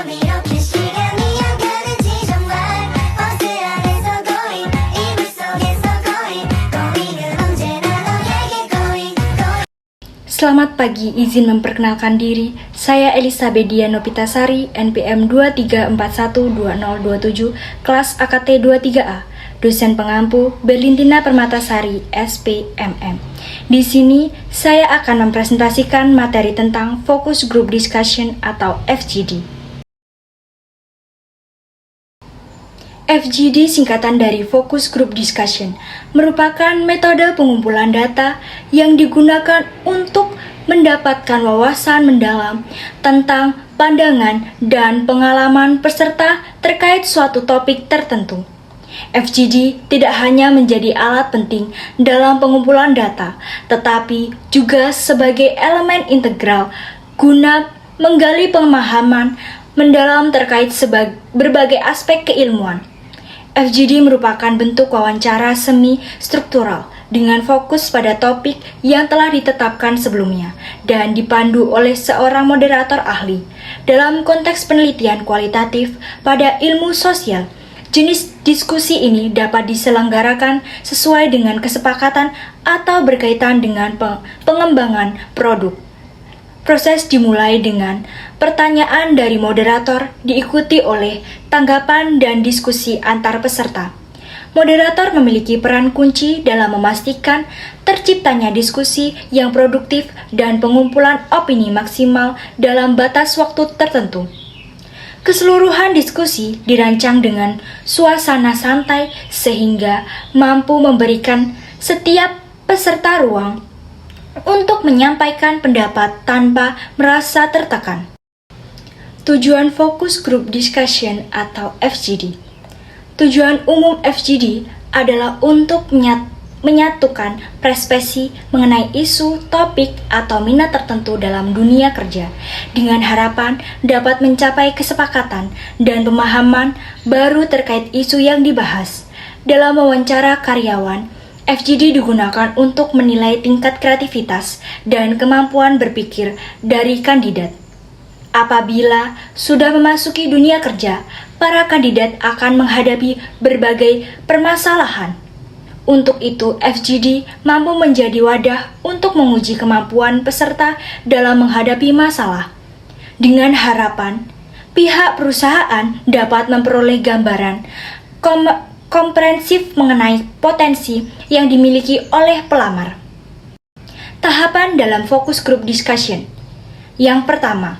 밤이렇게 시간이 안 가는지 정말 버스 안에서 going 이불 속에서 going going 은 언제나 너에게 going going. Selamat pagi, izin memperkenalkan diri. Saya Elisabeth Diano Pitasari, NPM 23412027, kelas AKT 23A, dosen pengampu Berlintina Permatasari, SPMM. Di sini, saya akan mempresentasikan materi tentang Focus Group Discussion atau FGD. FGD singkatan dari Focus Group Discussion merupakan metode pengumpulan data yang digunakan untuk mendapatkan wawasan mendalam tentang pandangan dan pengalaman peserta terkait suatu topik tertentu. FGD tidak hanya menjadi alat penting dalam pengumpulan data, tetapi juga sebagai elemen integral guna menggali pemahaman mendalam terkait berbagai aspek keilmuan. FGD merupakan bentuk wawancara semi-struktural dengan fokus pada topik yang telah ditetapkan sebelumnya dan dipandu oleh seorang moderator ahli. Dalam konteks penelitian kualitatif pada ilmu sosial, jenis diskusi ini dapat diselenggarakan sesuai dengan kesepakatan atau berkaitan dengan pengembangan produk. Proses dimulai dengan pertanyaan dari moderator diikuti oleh tanggapan dan diskusi antar peserta. Moderator memiliki peran kunci dalam memastikan terciptanya diskusi yang produktif dan pengumpulan opini maksimal dalam batas waktu tertentu. Keseluruhan diskusi dirancang dengan suasana santai sehingga mampu memberikan setiap peserta ruang untuk menyampaikan pendapat tanpa merasa tertekan. Tujuan Focus Group Discussion atau FGD. Tujuan umum FGD adalah untuk menyatukan perspektif mengenai isu, topik, atau minat tertentu dalam dunia kerja dengan harapan dapat mencapai kesepakatan dan pemahaman baru terkait isu yang dibahas. Dalam wawancara karyawan, FGD digunakan untuk menilai tingkat kreativitas dan kemampuan berpikir dari kandidat. Apabila sudah memasuki dunia kerja, para kandidat akan menghadapi berbagai permasalahan. Untuk itu, FGD mampu menjadi wadah untuk menguji kemampuan peserta dalam menghadapi masalah. Dengan harapan, pihak perusahaan dapat memperoleh gambaran komprehensif mengenai potensi yang dimiliki oleh pelamar. Tahapan dalam Focus Group Discussion. Yang pertama,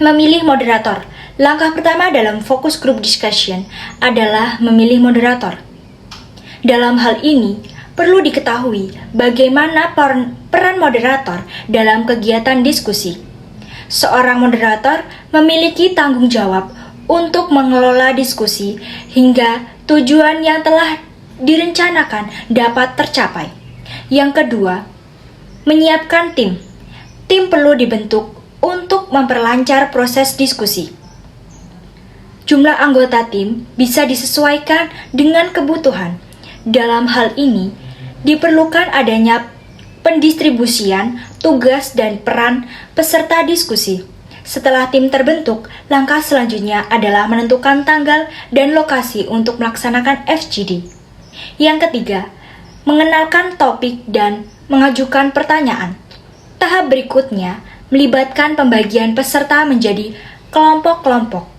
memilih moderator. Langkah pertama dalam Focus Group Discussion adalah memilih moderator. Dalam hal ini, perlu diketahui bagaimana peran moderator dalam kegiatan diskusi. Seorang moderator memiliki tanggung jawab untuk mengelola diskusi hingga tujuan yang telah direncanakan dapat tercapai. Yang kedua, menyiapkan tim. Tim perlu dibentuk untuk memperlancar proses diskusi. Jumlah anggota tim bisa disesuaikan dengan kebutuhan. Dalam hal ini, diperlukan adanya pendistribusian tugas dan peran peserta diskusi. Setelah tim terbentuk, langkah selanjutnya adalah menentukan tanggal dan lokasi untuk melaksanakan FGD. Yang ketiga, mengenalkan topik dan mengajukan pertanyaan. Tahap berikutnya melibatkan pembagian peserta menjadi kelompok-kelompok.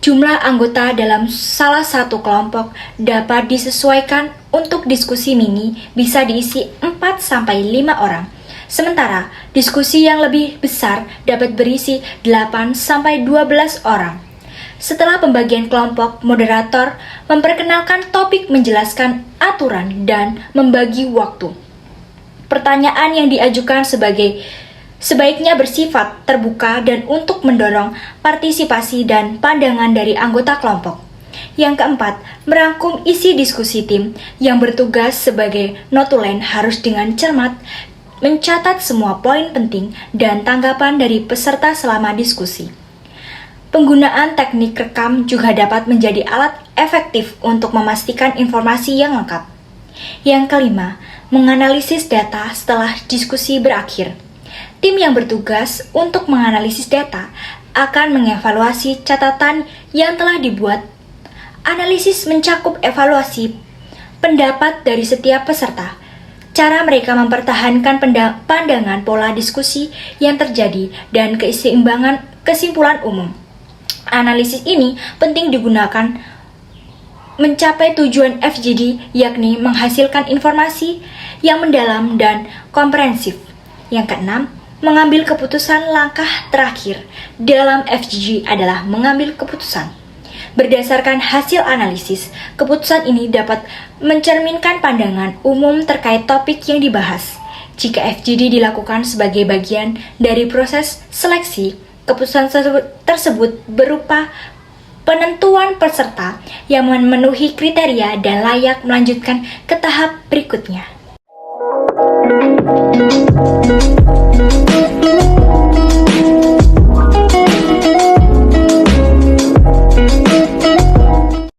Jumlah anggota dalam salah satu kelompok dapat disesuaikan. Untuk diskusi mini bisa diisi 4-5 orang. Sementara diskusi yang lebih besar dapat berisi 8-12 orang. Setelah pembagian kelompok, moderator memperkenalkan topik, menjelaskan aturan, dan membagi waktu. Pertanyaan yang diajukan sebaiknya bersifat terbuka dan untuk mendorong partisipasi dan pandangan dari anggota kelompok. Yang keempat, merangkum isi diskusi tim yang bertugas sebagai notulen harus dengan cermat mencatat semua poin penting dan tanggapan dari peserta selama diskusi. Penggunaan teknik rekam juga dapat menjadi alat efektif untuk memastikan informasi yang lengkap. Yang kelima, menganalisis data setelah diskusi berakhir. Tim yang bertugas untuk menganalisis data akan mengevaluasi catatan yang telah dibuat. Analisis mencakup evaluasi pendapat dari setiap peserta, cara mereka mempertahankan pandangan pola diskusi yang terjadi, dan keseimbangan kesimpulan umum. Analisis ini penting digunakan mencapai tujuan FGD, yakni menghasilkan informasi yang mendalam dan komprehensif. Yang keenam, mengambil keputusan. Langkah terakhir dalam FGD adalah mengambil keputusan. Berdasarkan hasil analisis, keputusan ini dapat mencerminkan pandangan umum terkait topik yang dibahas. Jika FGD dilakukan sebagai bagian dari proses seleksi, keputusan tersebut berupa penentuan peserta yang memenuhi kriteria dan layak melanjutkan ke tahap berikutnya.